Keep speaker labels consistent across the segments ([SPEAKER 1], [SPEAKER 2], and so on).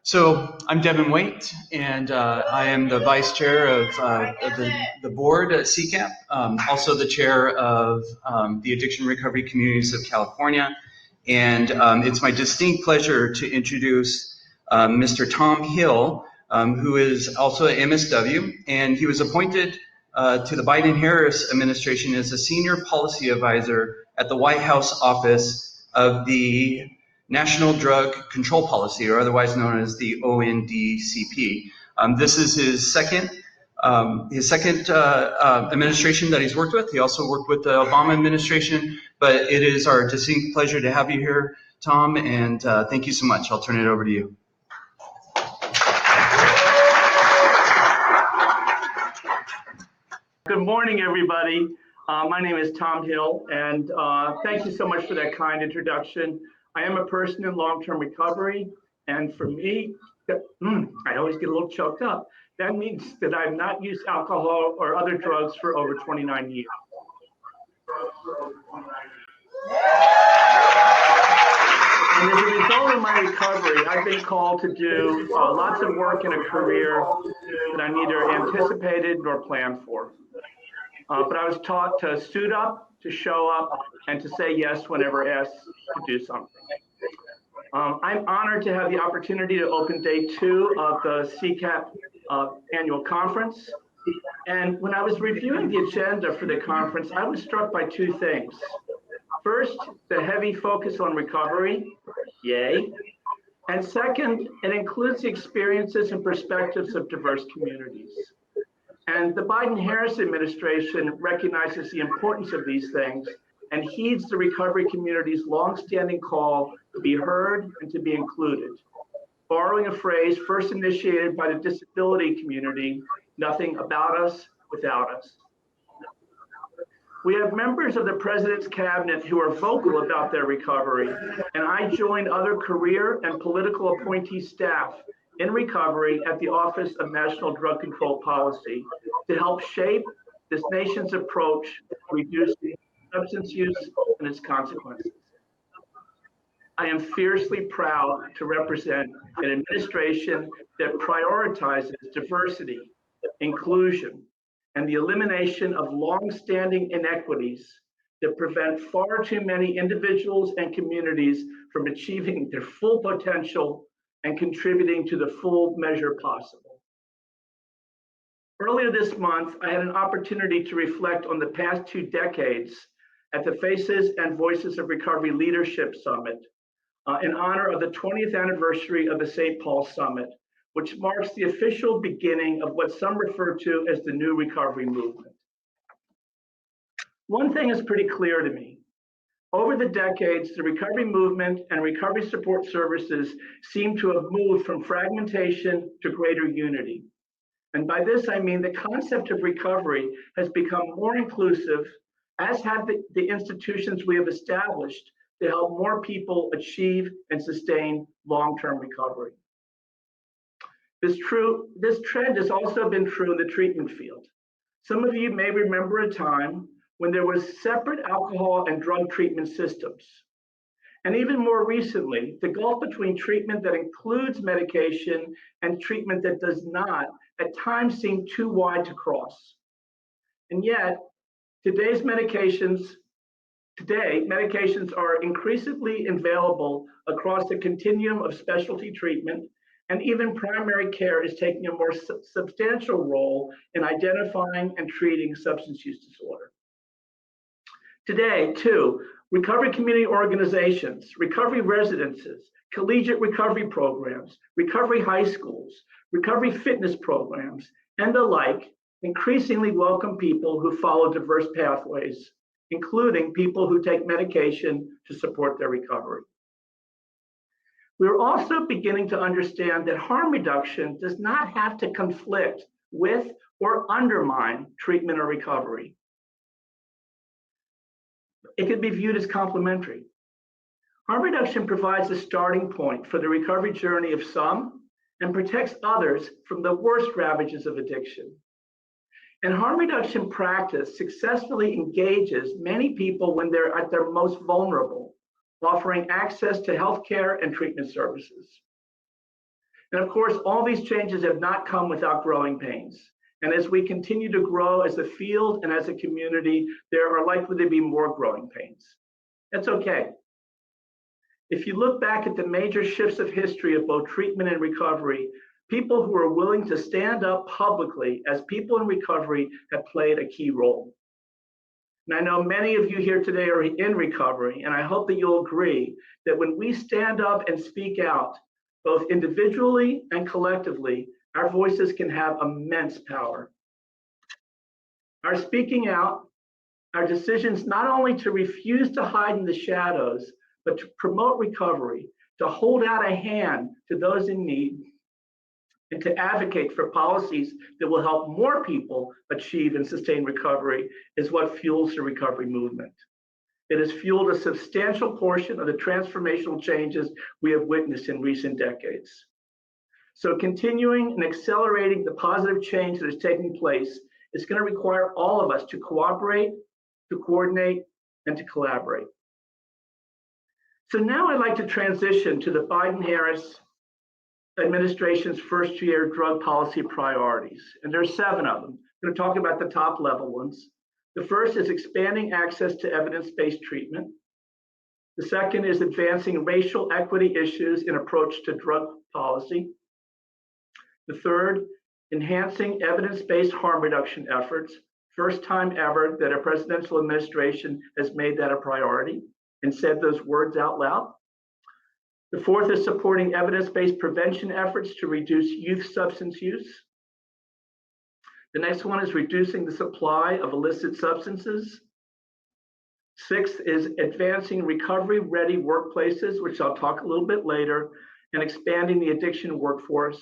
[SPEAKER 1] So I'm Devin Waite, and I am the vice chair of the board at CCAPP, also the chair of the Addiction Recovery Communities of California. And it's my distinct pleasure to introduce Mr. Tom Hill, who is also at MSW, and he was appointed to the Biden-Harris administration as a senior policy advisor at the White House Office of the National Drug Control Policy, or otherwise known as the ONDCP. This is his second administration that he's worked with. He also worked with the Obama administration, but it is our distinct pleasure to have you here, Tom, and thank you so much. I'll turn it over to you.
[SPEAKER 2] Good morning, everybody. My name is Tom Hill, and thank you so much for that kind introduction. I am a person in long-term recovery, and for me, I always get a little choked up. That means that I've not used alcohol or other drugs for over 29 years. And as a result of my recovery, I've been called to do lots of work in a career that I neither anticipated nor planned for. But I was taught to suit up, to show up, and to say yes whenever asked to do something. I'm honored to have the opportunity to open day 2 of the CCAPP annual conference. And when I was reviewing the agenda for the conference, I was struck by 2 things. First, the heavy focus on recovery, yay. And second, it includes the experiences and perspectives of diverse communities. And the Biden-Harris administration recognizes the importance of these things and heeds the recovery community's longstanding call to be heard and to be included. Borrowing a phrase first initiated by the disability community, nothing about us without us. We have members of the President's cabinet who are vocal about their recovery, and I joined other career and political appointee staff in recovery at the Office of National Drug Control Policy to help shape this nation's approach to reducing substance use and its consequences. I am fiercely proud to represent an administration that prioritizes diversity, inclusion, and the elimination of long-standing inequities that prevent far too many individuals and communities from achieving their full potential and contributing to the full measure possible. Earlier this month, I had an opportunity to reflect on the past 2 decades at the Faces and Voices of Recovery Leadership Summit in honor of the 20th anniversary of the St. Paul Summit, which marks the official beginning of what some refer to as the new recovery movement. One thing is pretty clear to me. Over the decades, the recovery movement and recovery support services seem to have moved from fragmentation to greater unity. And by this, I mean the concept of recovery has become more inclusive, as have the institutions we have established to help more people achieve and sustain long-term recovery. This trend has also been true in the treatment field. Some of you may remember a time when there was separate alcohol and drug treatment systems. And even more recently, the gulf between treatment that includes medication and treatment that does not at times seemed too wide to cross. And yet, today, medications are increasingly available across the continuum of specialty treatment, and even primary care is taking a more substantial role in identifying and treating substance use disorder. Today, too, recovery community organizations, recovery residences, collegiate recovery programs, recovery high schools, recovery fitness programs, and the like increasingly welcome people who follow diverse pathways, including people who take medication to support their recovery. We're also beginning to understand that harm reduction does not have to conflict with or undermine treatment or recovery. It can be viewed as complementary. Harm reduction provides a starting point for the recovery journey of some and protects others from the worst ravages of addiction. And harm reduction practice successfully engages many people when they're at their most vulnerable, offering access to healthcare and treatment services. And of course, all these changes have not come without growing pains. And as we continue to grow as a field and as a community, there are likely to be more growing pains. That's okay. If you look back at the major shifts of history of both treatment and recovery, people who are willing to stand up publicly as people in recovery have played a key role. And I know many of you here today are in recovery, and I hope that you'll agree that when we stand up and speak out, both individually and collectively, our voices can have immense power. Our speaking out, our decisions not only to refuse to hide in the shadows, but to promote recovery, to hold out a hand to those in need, and to advocate for policies that will help more people achieve and sustain recovery is what fuels the recovery movement. It has fueled a substantial portion of the transformational changes we have witnessed in recent decades. So continuing and accelerating the positive change that is taking place is going to require all of us to cooperate, to coordinate, and to collaborate. So now I'd like to transition to the Biden-Harris administration's first-year drug policy priorities. And there's 7 of them. I'm going to talk about the top level ones. The first is expanding access to evidence-based treatment. The second is advancing racial equity issues in approach to drug policy. The third, enhancing evidence-based harm reduction efforts. First time ever that a presidential administration has made that a priority and said those words out loud. The fourth is supporting evidence-based prevention efforts to reduce youth substance use. The next one is reducing the supply of illicit substances. 6th is advancing recovery-ready workplaces, which I'll talk a little bit later, and expanding the addiction workforce.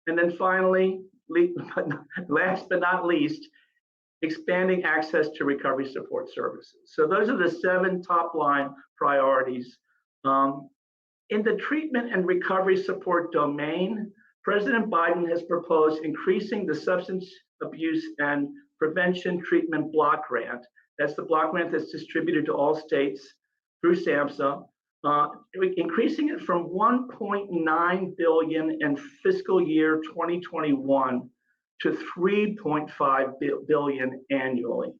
[SPEAKER 2] And then finally, last but not least, expanding access to recovery support services. So those are the 7 top line priorities. In the treatment and recovery support domain, President Biden has proposed increasing the Substance Abuse and Prevention Treatment Block Grant. That's the block grant that's distributed to all states through SAMHSA, increasing it from $1.9 billion in fiscal year 2021 to $3.5 billion annually.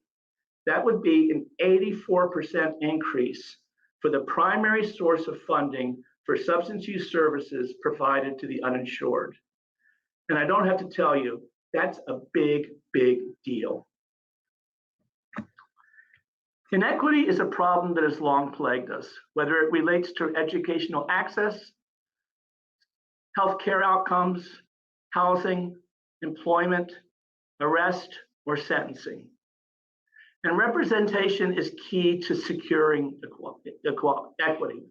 [SPEAKER 2] That would be an 84% increase for the primary source of funding for substance use services provided to the uninsured. And I don't have to tell you, that's a big, big deal. Inequity is a problem that has long plagued us, whether it relates to educational access, healthcare outcomes, housing, employment, arrest, or sentencing. And representation is key to securing equity.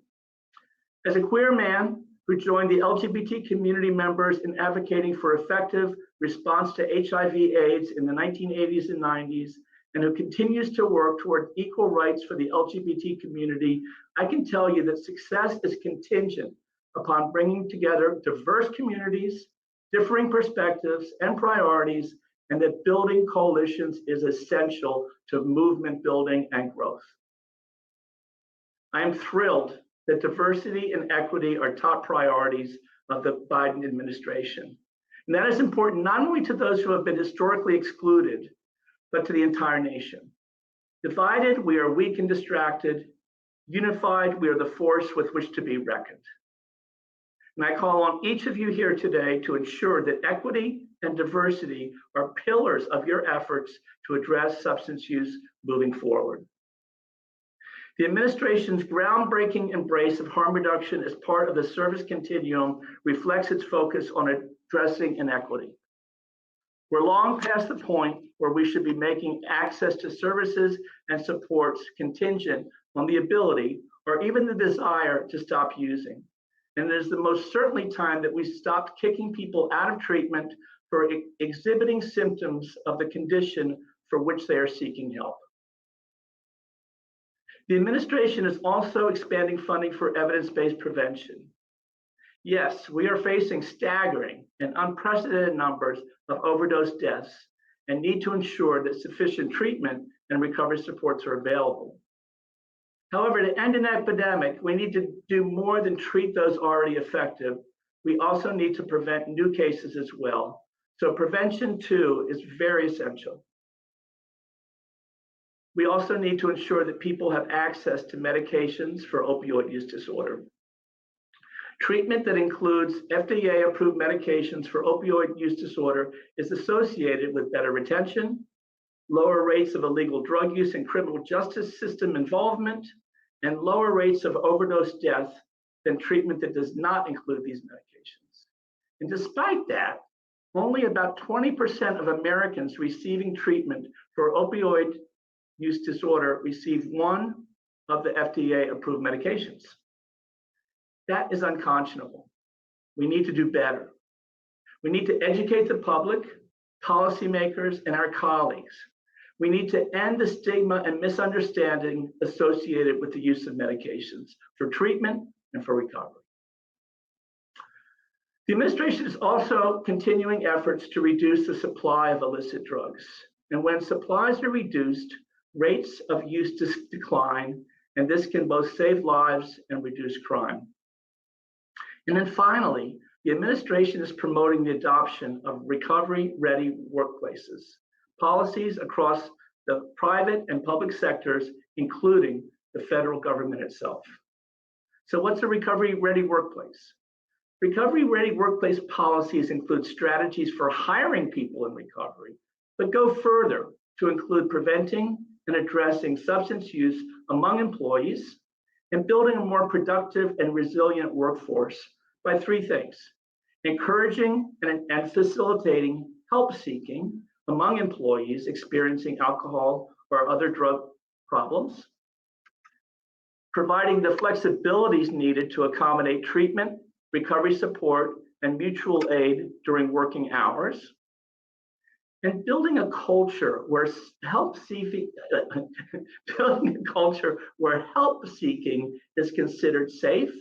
[SPEAKER 2] As a queer man who joined the LGBT community members in advocating for effective response to HIV/AIDS in the 1980s and 90s, and who continues to work toward equal rights for the LGBT community, I can tell you that success is contingent upon bringing together diverse communities, differing perspectives and priorities, and that building coalitions is essential to movement building and growth. I am thrilled that diversity and equity are top priorities of the Biden administration. And that is important not only to those who have been historically excluded, but to the entire nation. Divided, we are weak and distracted. Unified, we are the force with which to be reckoned. And I call on each of you here today to ensure that equity and diversity are pillars of your efforts to address substance use moving forward. The administration's groundbreaking embrace of harm reduction as part of the service continuum reflects its focus on addressing inequity. We're long past the point where we should be making access to services and supports contingent on the ability or even the desire to stop using. And it is the most certainly time that we stop kicking people out of treatment for exhibiting symptoms of the condition for which they are seeking help. The administration is also expanding funding for evidence-based prevention. Yes, we are facing staggering and unprecedented numbers of overdose deaths and need to ensure that sufficient treatment and recovery supports are available. However, to end an epidemic, we need to do more than treat those already affected, we also need to prevent new cases as well. So prevention too is very essential. We also need to ensure that people have access to medications for opioid use disorder. Treatment that includes FDA-approved medications for opioid use disorder is associated with better retention, lower rates of illegal drug use and criminal justice system involvement, and lower rates of overdose death than treatment that does not include these medications. And despite that, only about 20% of Americans receiving treatment for opioid use disorder receive one of the FDA-approved medications. That is unconscionable. We need to do better. We need to educate the public, policymakers, and our colleagues. We need to end the stigma and misunderstanding associated with the use of medications for treatment and for recovery. The administration is also continuing efforts to reduce the supply of illicit drugs. And when supplies are reduced, rates of use decline, and this can both save lives and reduce crime. And then finally, the administration is promoting the adoption of recovery-ready workplaces, policies across the private and public sectors, including the federal government itself. So what's a recovery-ready workplace? Recovery-ready workplace policies include strategies for hiring people in recovery, but go further to include preventing and addressing substance use among employees and building a more productive and resilient workforce by three things: encouraging and facilitating help seeking among employees experiencing alcohol or other drug problems, providing the flexibilities needed to accommodate treatment, recovery support, and mutual aid during working hours, and building a culture where help seeking is considered safe,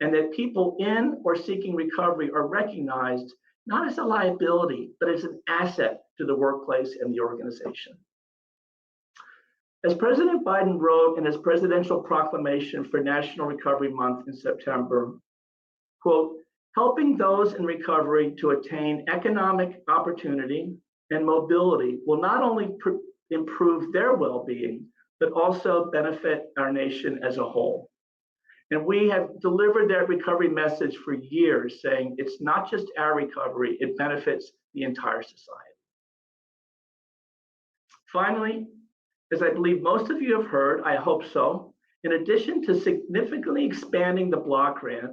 [SPEAKER 2] and that people in or seeking recovery are recognized not as a liability, but as an asset to the workplace and the organization. As President Biden wrote in his presidential proclamation for National Recovery Month in September, quote, helping those in recovery to attain economic opportunity and mobility will not only improve their well-being, but also benefit our nation as a whole. And we have delivered that recovery message for years, saying it's not just our recovery, it benefits the entire society. Finally, as I believe most of you have heard, I hope so, in addition to significantly expanding the block grant,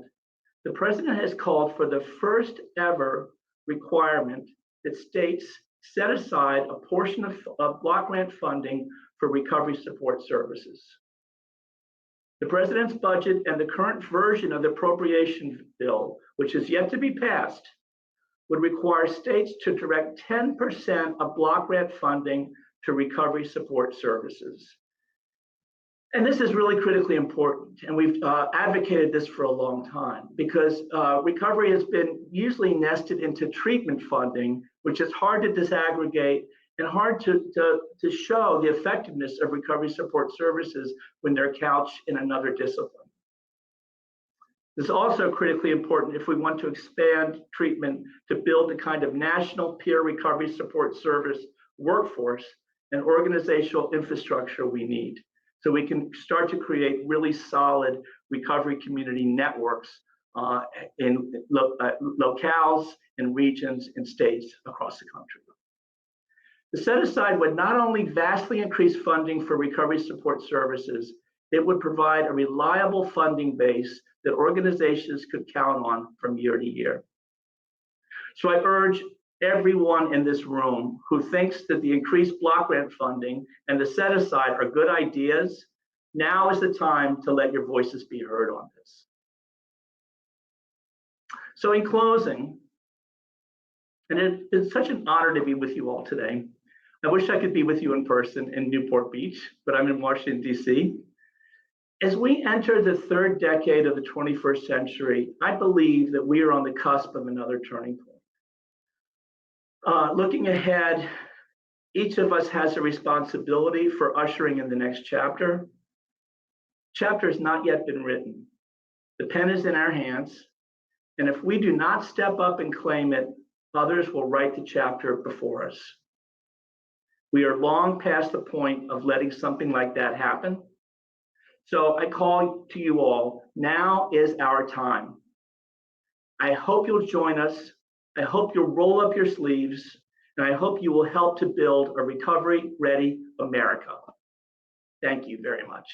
[SPEAKER 2] the president has called for the first ever requirement that states set aside a portion of block grant funding for recovery support services. The president's budget and the current version of the appropriation bill, which is yet to be passed, would require states to direct 10% of block grant funding to recovery support services. And this is really critically important, and we've advocated this for a long time, because recovery has been usually nested into treatment funding, which is hard to disaggregate and hard to show the effectiveness of recovery support services when they're couched in another discipline. This is also critically important if we want to expand treatment to build the kind of national peer recovery support service workforce and organizational infrastructure we need, so we can start to create really solid recovery community networks in locales and regions and states across the country. The set-aside would not only vastly increase funding for recovery support services, it would provide a reliable funding base that organizations could count on from year to year. So I urge everyone in this room who thinks that the increased block grant funding and the set-aside are good ideas, now is the time to let your voices be heard on this. So in closing, and it's such an honor to be with you all today. I wish I could be with you in person in Newport Beach, but I'm in Washington, D.C. As we enter the third decade of the 21st century, I believe that we are on the cusp of another turning point. Looking ahead, each of us has a responsibility for ushering in the next chapter. Chapter has not yet been written. The pen is in our hands, And if we do not step up and claim it, others will write the chapter before us. We are long past the point of letting something like that happen. So I call to you all, now is our time. I hope you'll join us. I hope you'll roll up your sleeves, and I hope you will help to build a recovery-ready America. Thank you very much.